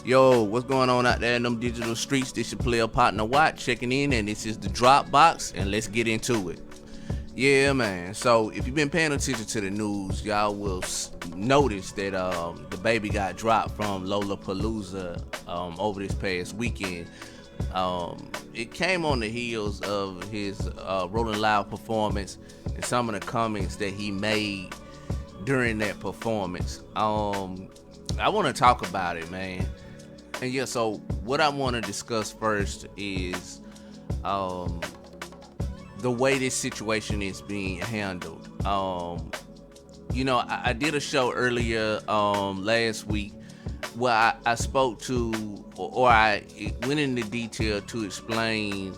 Yo, what's going on out there in them digital streets? This your player partner Watt checking in, and this is the Dropbox, and let's get into it. Yeah, man. So if you've been paying attention to the news, y'all will notice that Dababy got dropped from Lollapalooza over this past weekend. It came on the heels of his Rolling Loud performance and some of the comments that he made during that performance. I want to talk about it, man. And yeah, so what I want to discuss first is the way this situation is being handled. I did a show earlier last week where I spoke to, or I went into detail to explain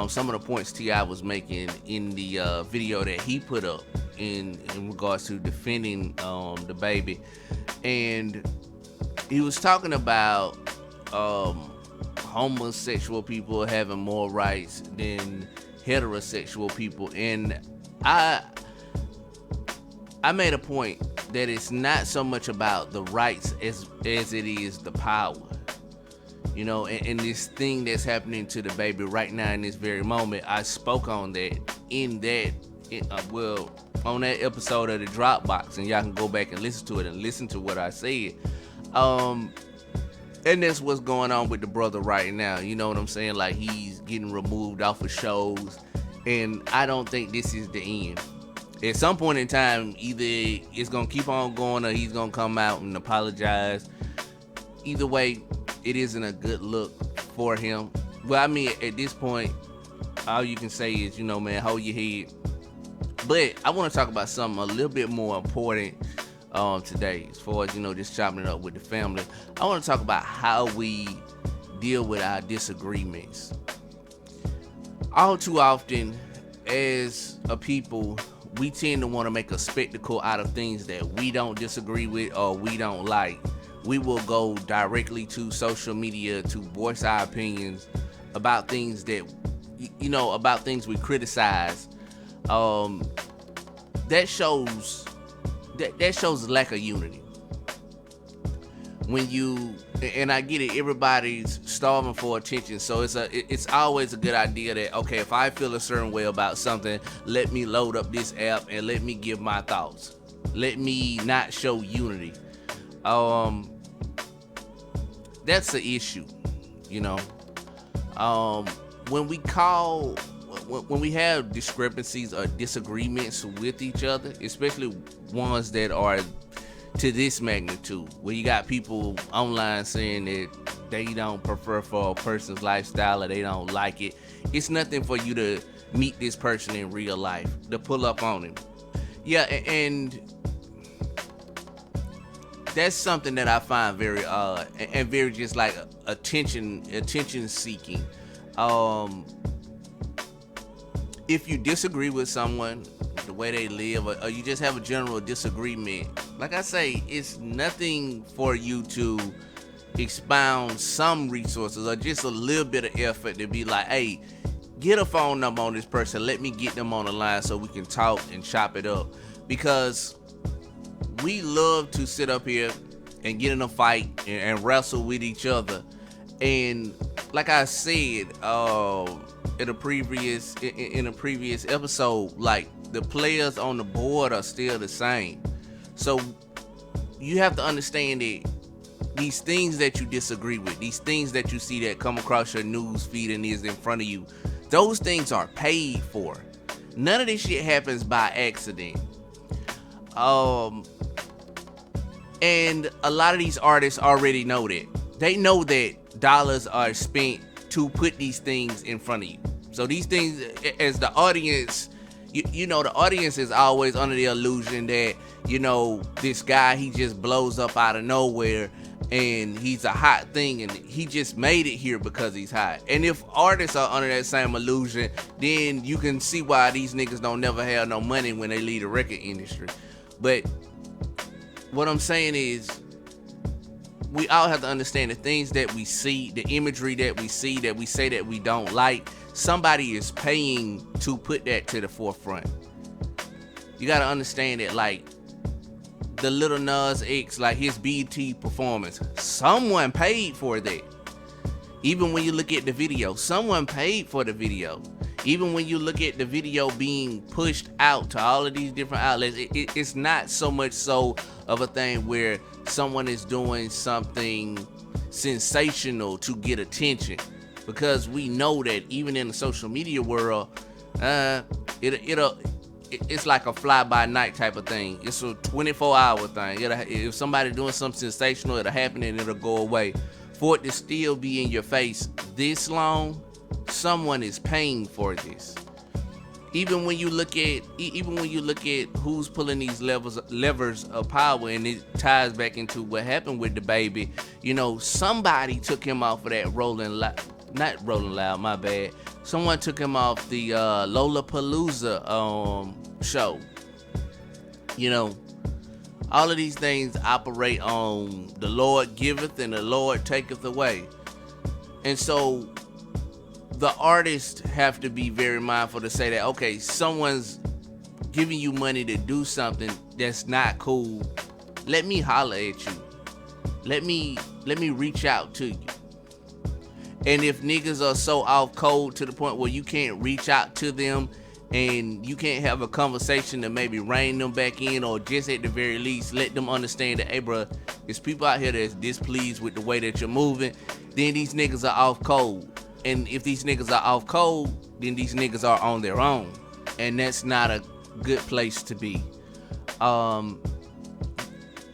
some of the points T.I. was making in the video that he put up in regards to defending Dababy. And he was talking about homosexual people having more rights than heterosexual people, and I made a point that it's not so much about the rights as it is the power. You know, and this thing that's happening to Dababy right now in this very moment, I spoke on that on that episode of the Dropbox, and y'all can go back and listen to it and listen to what I said. And that's what's going on with the brother right now. You know what I'm saying? Like, he's getting removed off of shows, and I don't think this is the end. At some point in time, either it's gonna keep on going or he's gonna come out and apologize. Either way, it isn't a good look for him. Well, I mean, at this point, all you can say is, man, hold your head. But I want to talk about something a little bit more important today, as far as, just chopping it up with the family. I want to talk about how we deal with our disagreements. All too often, as a people, we tend to want to make a spectacle out of things that we don't disagree with or we don't like. We will go directly to social media to voice our opinions about things that, about things we criticize. That shows lack of unity. And I get it, everybody's starving for attention, so it's always a good idea that, okay, if I feel a certain way about something, let me load up this app and let me give my thoughts. Let me not show unity. That's the issue, when we have discrepancies or disagreements with each other, especially ones that are to this magnitude, where you got people online saying that they don't prefer for a person's lifestyle or they don't like it, it's nothing for you to meet this person in real life, to pull up on him. Yeah, and that's something that I find very odd and very just like attention seeking. If you disagree with someone, the way they live, or you just have a general disagreement, like I say, it's nothing for you to expound some resources or just a little bit of effort to be like, hey, get a phone number on this person, let me get them on the line so we can talk and chop it up. Because we love to sit up here and get in a fight and wrestle with each other. And like I said in a previous episode, like, the players on the board are still the same. So you have to understand that these things that you disagree with, these things that you see that come across your news feed and is in front of you, those things are paid for. None of this shit happens by accident. And a lot of these artists already know that. They know that dollars are spent to put these things in front of you. So these things, as the audience, the audience is always under the illusion that, this guy, he just blows up out of nowhere and he's a hot thing and he just made it here because he's hot. And if artists are under that same illusion, then you can see why these niggas don't never have no money when they leave the record industry. But what I'm saying is, we all have to understand the things that we see, the imagery that we see, that we say that we don't like, somebody is paying to put that to the forefront. You got to understand that, like, the Lil Nas X, like his BT performance, someone paid for that. Even when you look at the video, someone paid for the video. Even when you look at the video being pushed out to all of these different outlets, it's not so much so of a thing where someone is doing something sensational to get attention, because we know that even in the social media world, it's like a fly-by-night type of thing. It's a 24-hour thing. If somebody doing something sensational, it'll happen and it'll go away. For it to still be in your face this long, someone is paying for this. Even when you look at who's pulling these levers of power, and it ties back into what happened with Dababy. You know, somebody took him off of that not Rolling Loud, my bad. Someone took him off the Lollapalooza show. You know, all of these things operate on the Lord giveth and the Lord taketh away. And so the artists have to be very mindful to say that, okay, someone's giving you money to do something that's not cool. Let me holler at you. Let me reach out to you. And if niggas are so off code to the point where you can't reach out to them and you can't have a conversation to maybe rein them back in, or just at the very least let them understand that, hey bro, there's people out here that's displeased with the way that you're moving, then these niggas are off code. And if these niggas are off code, then these niggas are on their own. And that's not a good place to be.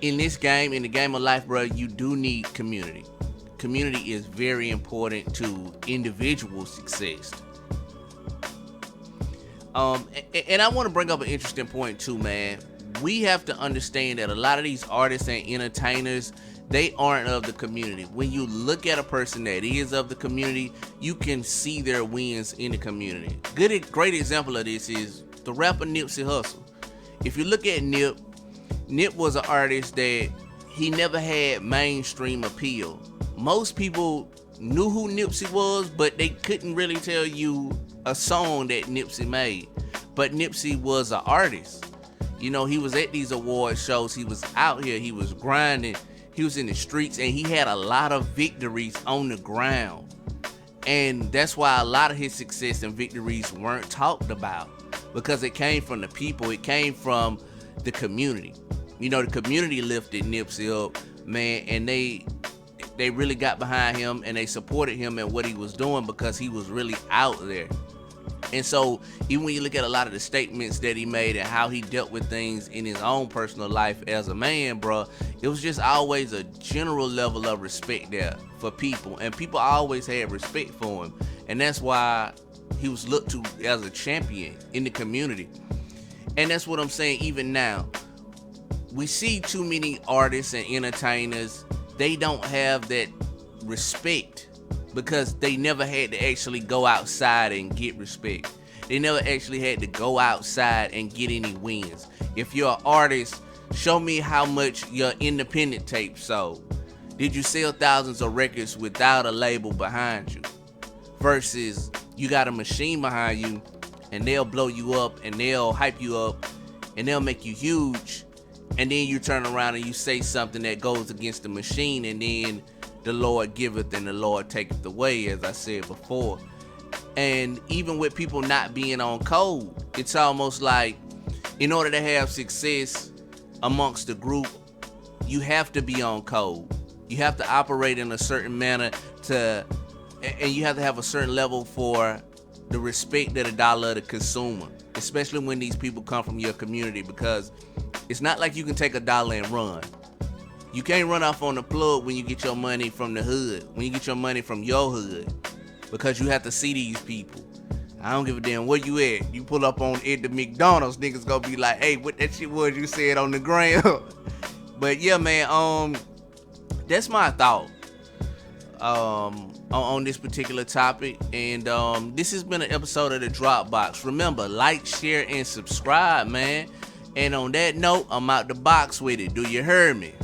In this game, in the game of life, bro, you do need community. Community is very important to individual success. And I want to bring up an interesting point too, man. We have to understand that a lot of these artists and entertainers, they aren't of the community. When you look at a person that is of the community, you can see their wins in the community. Great example of this is the rapper Nipsey Hussle. If you look at Nip was an artist that he never had mainstream appeal. Most people knew who Nipsey was, but they couldn't really tell you a song that Nipsey made. But Nipsey was an artist. You know, he was at these award shows, he was out here, he was grinding, he was in the streets, and he had a lot of victories on the ground. And that's why a lot of his success and victories weren't talked about, because it came from the people, it came from the community. You know, the community lifted Nipsey up, man, and they really got behind him and they supported him and what he was doing, because he was really out there. And so even when you look at a lot of the statements that he made and how he dealt with things in his own personal life as a man, bro, it was just always a general level of respect there for people, and people always had respect for him. And that's why he was looked to as a champion in the community. And that's what I'm saying. Even now, we see too many artists and entertainers, they don't have that respect because they never had to actually go outside and get respect. They never actually had to go outside and get any wins. If you're an artist, show me how much your independent tape sold. Did you sell thousands of records without a label behind you? Versus you got a machine behind you and they'll blow you up and they'll hype you up and they'll make you huge, and then you turn around and you say something that goes against the machine, and then the Lord giveth and the Lord taketh away, as I said before. And even with people not being on code, it's almost like in order to have success amongst the group, you have to be on code. You have to operate in a certain manner and you have to have a certain level for the respect of the dollar of the consumer, especially when these people come from your community, because it's not like you can take a dollar and run. You can't run off on the plug when you get your money from the hood, when you get your money from your hood, because you have to see these people. I don't give a damn where you at. You pull up on at the McDonald's, niggas gonna be like, hey, what that shit was you said on the ground? But yeah, man, that's my thought on this particular topic. And this has been an episode of the Dropbox. Remember, like, share, and subscribe, man. And on that note, I'm out the box with it. Do you hear me?